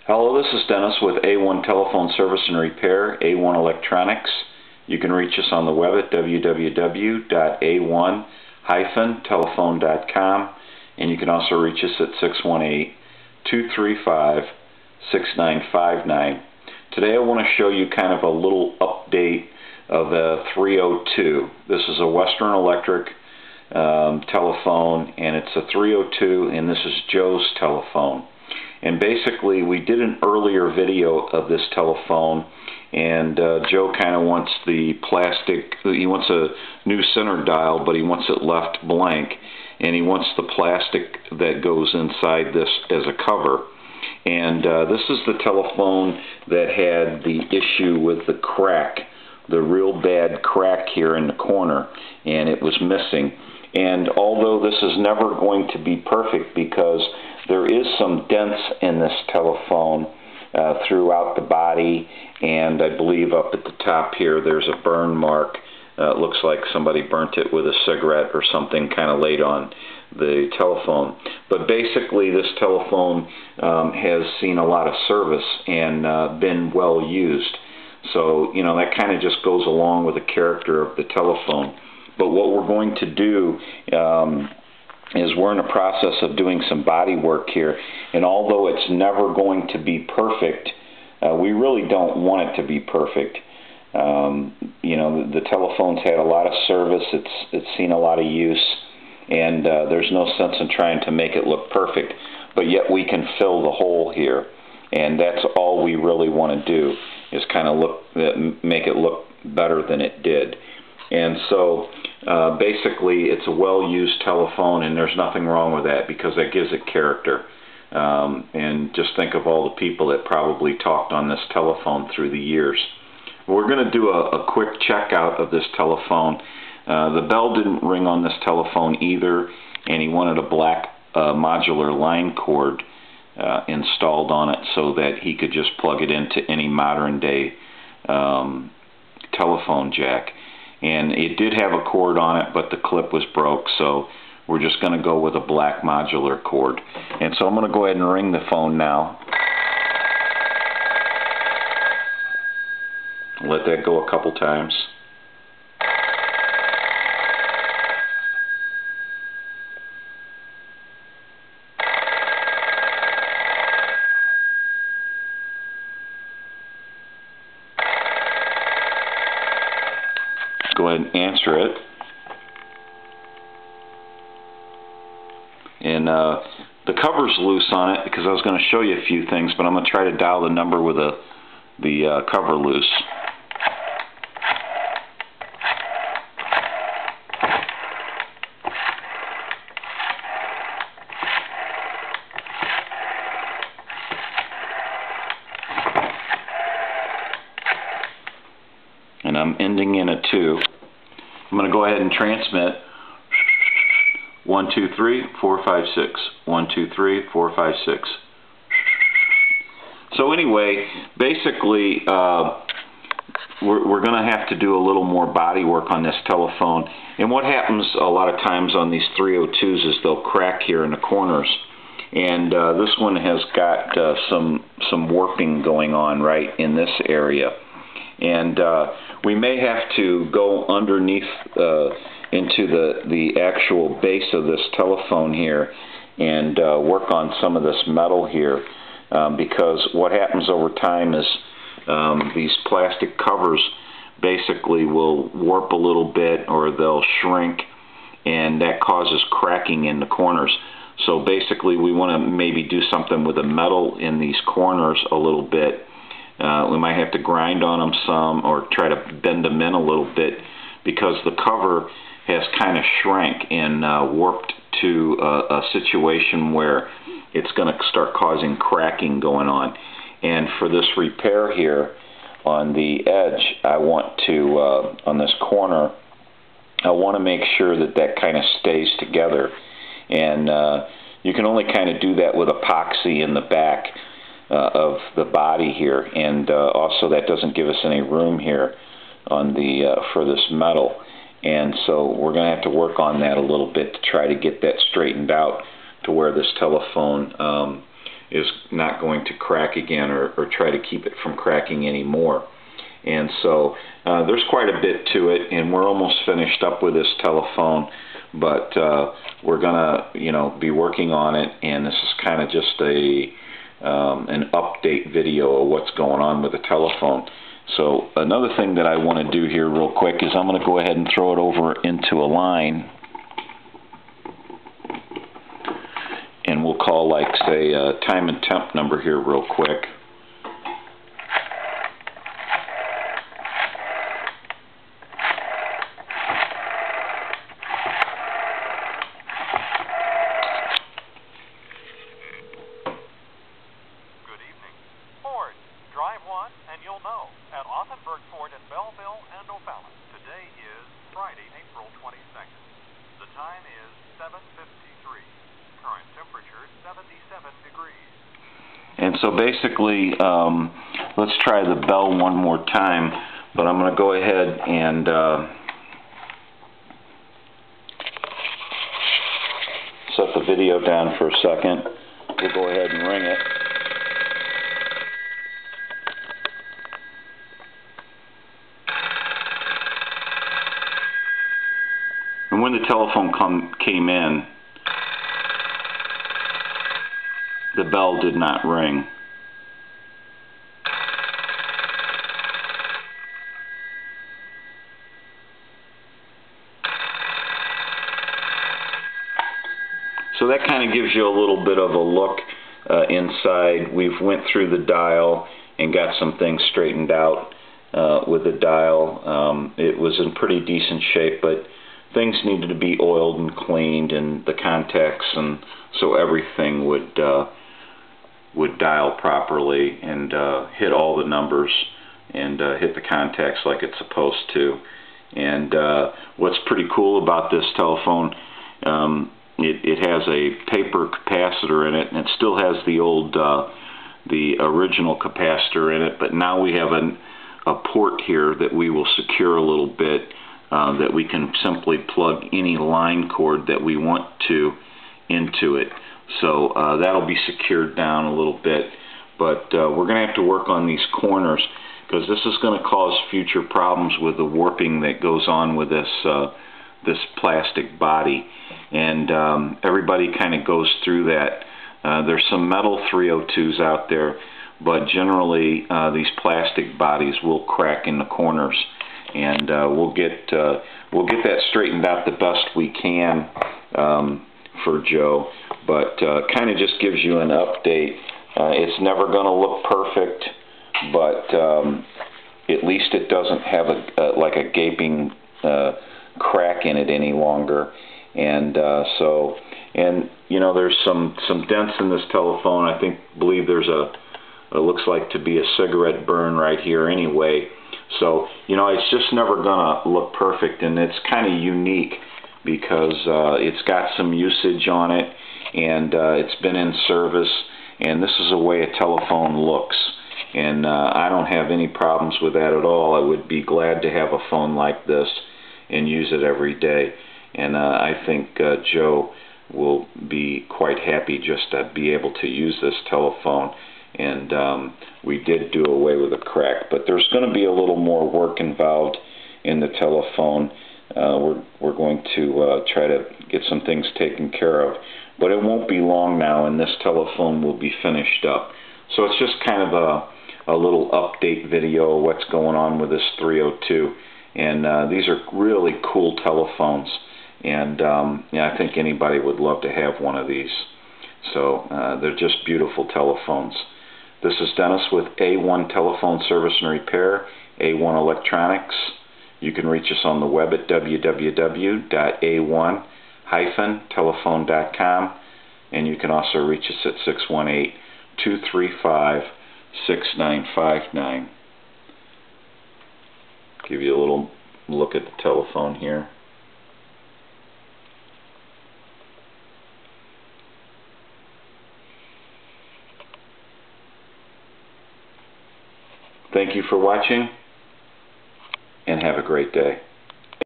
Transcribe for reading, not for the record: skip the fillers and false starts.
Hello, this is Dennis with A1 Telephone Service and Repair, A1 Electronics. You can reach us on the web at www.a1-telephone.com, and you can also reach us at 618-235-6959. Today I want to show you kind of a little update of a 302. This is a Western Electric telephone, and it's a 302, and this is Joe's telephone. And basically, we did an earlier video of this telephone, and Joe kind of wants the plastic, he wants a new center dial, but he wants it left blank, and he wants the plastic that goes inside this as a cover. And this is the telephone that had the issue with the crack, the real bad crack here in the corner, and it was missing. And although this is never going to be perfect because there is some dents in this telephone throughout the body, and I believe up at the top here there's a burn mark. It looks like somebody burnt it with a cigarette or something kind of laid on the telephone. But basically this telephone has seen a lot of service and been well used. So, you know, that kind of just goes along with the character of the telephone. But what we're going to do is we're in the process of doing some body work here, and although it's never going to be perfect, we really don't want it to be perfect. You know, the telephone's had a lot of service, it's seen a lot of use, and there's no sense in trying to make it look perfect, but yet we can fill the hole here, and that's all we really want to do, is kind of make it look better than it did. And so basically it's a well-used telephone, and there's nothing wrong with that because that gives it character. And just think of all the people that probably talked on this telephone through the years. We're going to do a quick checkout of this telephone. The bell didn't ring on this telephone either, and he wanted a black modular line cord installed on it so that he could just plug it into any modern day telephone jack. And it did have a cord on it, but the clip was broke, so we're just going to go with a black modular cord. And so I'm going to go ahead and ring the phone now. Let that go a couple times. Go ahead and answer it. And the cover's loose on it because I was going to show you a few things, but I'm going to try to dial the number with the cover loose. And I'm ending in a 2. I'm going to go ahead and transmit 1, 2, 3, 4, 5, 6. 1, 2, 3, 4, 5, 6. So anyway, basically we're going to have to do a little more body work on this telephone. And what happens a lot of times on these 302s is they'll crack here in the corners. And this one has got some warping going on right in this area. And we may have to go underneath into the actual base of this telephone here and work on some of this metal here because what happens over time is these plastic covers basically will warp a little bit or they'll shrink, and that causes cracking in the corners. So basically we want to maybe do something with the metal in these corners a little bit. We might have to grind on them some or try to bend them in a little bit because the cover has kind of shrank and warped to a situation where it's going to start causing cracking going on. And for this repair here on the edge, I want to, on this corner, I want to make sure that that kind of stays together. And you can only kind of do that with epoxy in the back of the body here, and also that doesn't give us any room here on the for this metal, and so we're going to have to work on that a little bit to try to get that straightened out to where this telephone is not going to crack again, or try to keep it from cracking anymore. And so there's quite a bit to it, and we're almost finished up with this telephone, but we're gonna be working on it, and this is kind of just an update video of what's going on with the telephone. So another thing that I want to do here real quick is I'm going to go ahead and throw it over into a line, and we'll call, like, say, time and temp number here real quick. Drive one and you'll know at Othenburg Ford in Belleville and O'Fallon. Today is Friday, April 22nd. The time is 7:53. Current temperature 77 degrees. And so basically, let's try the bell one more time, but I'm going to go ahead and set the video down for a second. We'll go ahead and ring it. And when the telephone came in, the bell did not ring. So that kind of gives you a little bit of a look inside. We've went through the dial and got some things straightened out with the dial. It was in pretty decent shape, but things needed to be oiled and cleaned, and the contacts, and so everything would dial properly and hit all the numbers and hit the contacts like it's supposed to. And what's pretty cool about this telephone, it has a paper capacitor in it, and it still has the old the original capacitor in it, but now we have a port here that we will secure a little bit, that we can simply plug any line cord that we want to into it. So that'll be secured down a little bit, but we're going to have to work on these corners, because this is going to cause future problems with the warping that goes on with this this plastic body. And everybody kind of goes through that. There's some metal 302s out there, but generally these plastic bodies will crack in the corners, and we'll get that straightened out the best we can for Joe. But kind of just gives you an update. It's never going to look perfect, but at least it doesn't have like a gaping crack in it any longer. And and there's some dents in this telephone. I believe there's it looks like to be a cigarette burn right here anyway. So it's just never gonna look perfect, and it's kind of unique because it's got some usage on it, and it's been in service, and this is the way a telephone looks. And I don't have any problems with that at all. I would be glad to have a phone like this and use it every day. And I think Joe will be quite happy just to be able to use this telephone. And we did do away with a crack, but there's going to be a little more work involved in the telephone. We're going to try to get some things taken care of, but it won't be long now, and this telephone will be finished up. So it's just kind of a little update video of what's going on with this 302. And these are really cool telephones, and I think anybody would love to have one of these. So they're just beautiful telephones. This is Dennis with A1 Telephone Service and Repair, A1 Electronics. You can reach us on the web at www.a1-telephone.com, and you can also reach us at 618-235-6959. Give you a little look at the telephone here. Thank you for watching, and have a great day.